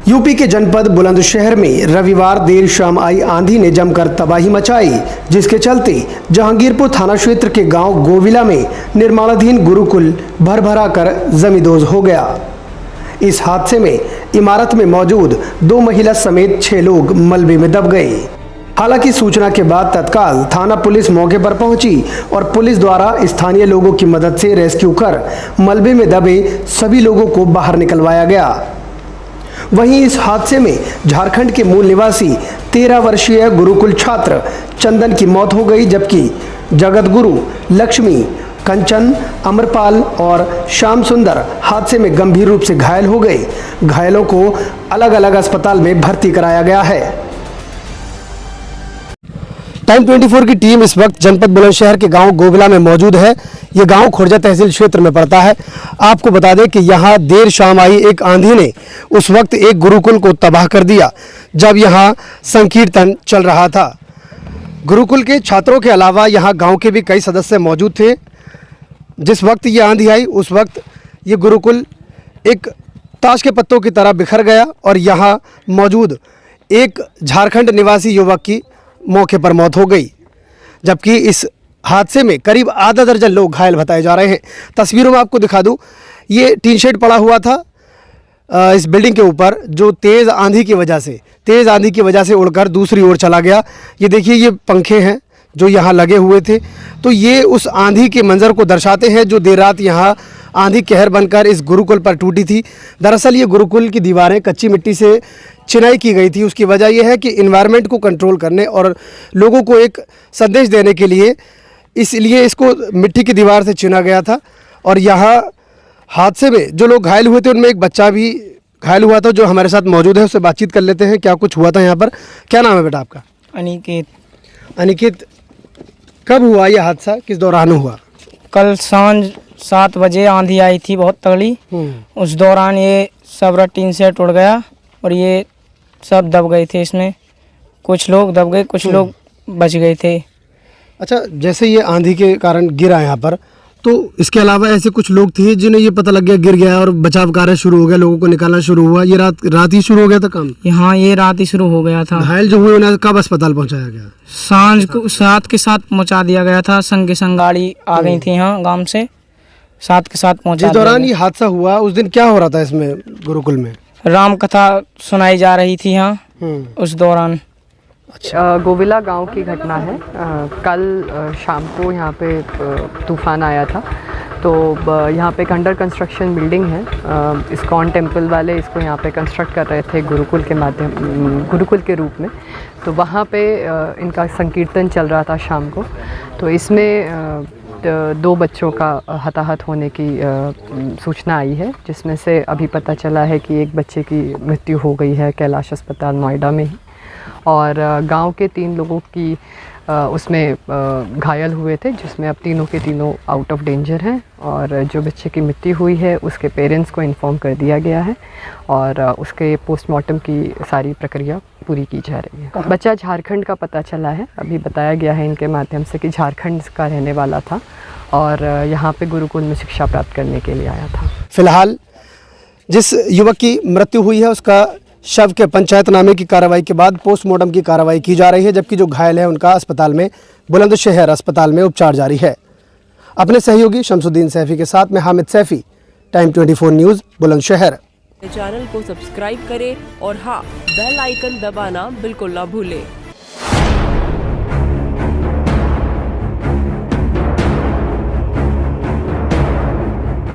UP के जनपद बुलंदशहर में रविवार देर शाम आई आंधी ने जमकर तबाही मचाई, जिसके चलते जहांगीरपुर थाना क्षेत्र के गांव गोविला में निर्माणाधीन गुरुकुल भरभरा कर जमींदोज हो गया। इस हादसे में इमारत में मौजूद 2 महिला समेत 6 लोग मलबे में दब गए। हालांकि सूचना के बाद तत्काल थाना पुलिस मौके पर पहुंची और पुलिस द्वारा स्थानीय लोगों की मदद से रेस्क्यू कर मलबे में दबे सभी लोगों को बाहर निकलवाया गया। वहीं इस हादसे में झारखंड के मूल निवासी 13 वर्षीय गुरुकुल छात्र चंदन की मौत हो गई, जबकि जगत गुरु, लक्ष्मी, कंचन, अमरपाल और श्याम सुंदर हादसे में गंभीर रूप से घायल हो गए। घायलों को अलग अलग अस्पताल में भर्ती कराया गया है। टाइम 24 की टीम इस वक्त जनपद बुलंदशहर के गांव गोविला में मौजूद है। ये गांव खुर्जा तहसील क्षेत्र में पड़ता है। आपको बता दें कि यहां देर शाम आई एक आंधी ने उस वक्त एक गुरुकुल को तबाह कर दिया, जब यहां संकीर्तन चल रहा था। गुरुकुल के छात्रों के अलावा यहां गांव के भी कई सदस्य मौजूद थे। जिस वक्त ये आंधी आई उस वक्त ये गुरुकुल एक ताश के पत्तों की तरह बिखर गया और यहाँ मौजूद एक झारखंड निवासी युवक की मौके पर मौत हो गई, जबकि इस हादसे में करीब आधा दर्जन लोग घायल बताए जा रहे हैं। तस्वीरों में आपको दिखा दूं, ये टीन शेड पड़ा हुआ था इस बिल्डिंग के ऊपर, जो तेज़ आंधी की वजह से उड़कर दूसरी ओर चला गया। ये देखिए, ये पंखे हैं जो यहाँ लगे हुए थे, तो ये उस आंधी के मंजर को दर्शाते हैं जो देर रात यहाँ आंधी कहर बनकर इस गुरुकुल पर टूटी थी। दरअसल ये गुरुकुल की दीवारें कच्ची मिट्टी से चिनाई की गई थी। उसकी वजह यह है कि इन्वायरमेंट को कंट्रोल करने और लोगों को एक संदेश देने के लिए इसलिए इसको मिट्टी की दीवार से चुना गया था। और यहाँ हादसे में जो लोग घायल हुए थे उनमें एक बच्चा भी घायल हुआ था, जो हमारे साथ मौजूद है। उससे बातचीत कर लेते हैं, क्या कुछ हुआ था यहाँ पर। क्या नाम है बेटा आपका? अनिकेत, कब हुआ यह हादसा, किस दौरान हुआ? कल सांझ 7 बजे आंधी आई थी बहुत तगड़ी। उस दौरान ये सब टीन सेट उड़ गया और ये सब दब गए थे। इसमें कुछ लोग दब गए, कुछ लोग बच गए थे। अच्छा, जैसे ये आंधी के कारण गिरा यहाँ पर, तो इसके अलावा ऐसे कुछ लोग थे जिन्हें ये पता लग गया गिर गया और बचाव कार्य शुरू हो गया, लोगों को निकालना शुरू हुआ? ये रात ही शुरू हो गया था काम? हाँ, ये रात ही शुरू हो गया था। घायल जो हुए उन्हें कब अस्पताल पहुँचाया गया? सांझ को 7 के 7 पहुँचा दिया गया था। संग के संग गाड़ी आ गई थी यहाँ गाँव से, 7 के 7 पहुँचा। जिस दौरान ये हादसा हुआ उस दिन क्या हो रहा था इसमें गुरुकुल में? राम कथा सुनाई जा रही थी यहाँ उस दौरान। अच्छा, गोविला गांव की घटना है। कल शाम को यहाँ पे तूफान आया था, तो यहाँ पे एक अंडर कंस्ट्रक्शन बिल्डिंग है। इस्कॉन टेम्पल वाले इसको यहाँ पे कंस्ट्रक्ट कर रहे थे गुरुकुल के रूप में। तो वहाँ पे इनका संकीर्तन चल रहा था शाम को। तो इसमें 2 बच्चों का हताहत होने की सूचना आई है, जिसमें से अभी पता चला है कि एक बच्चे की मृत्यु हो गई है कैलाश अस्पताल नोएडा में ही, और गांव के 3 लोगों की उसमें घायल हुए थे, जिसमें अब तीनों के तीनों आउट ऑफ डेंजर हैं। और जो बच्चे की मृत्यु हुई है उसके पेरेंट्स को इन्फॉर्म कर दिया गया है और उसके पोस्टमार्टम की सारी प्रक्रिया पूरी की जा रही है। बच्चा झारखंड का पता चला है, अभी बताया गया है इनके माध्यम से कि झारखंड का रहने वाला था और यहाँ पे गुरुकुल में शिक्षा प्राप्त करने के लिए आया था। फिलहाल जिस युवक की मृत्यु हुई है उसका शव के पंचायतनामे की कार्रवाई के बाद पोस्टमार्टम की कार्रवाई की जा रही है, जबकि जो घायल है उनका अस्पताल में बुलंदशहर अस्पताल में उपचार जारी है। अपने सहयोगी शमसुद्दीन सैफी के साथ में Hamid Saifi, Time 24 News, Bulandshahr. Channel को सब्सक्राइब करें और हाँ, बेल आइकन दबाना बिल्कुल ना भूलें।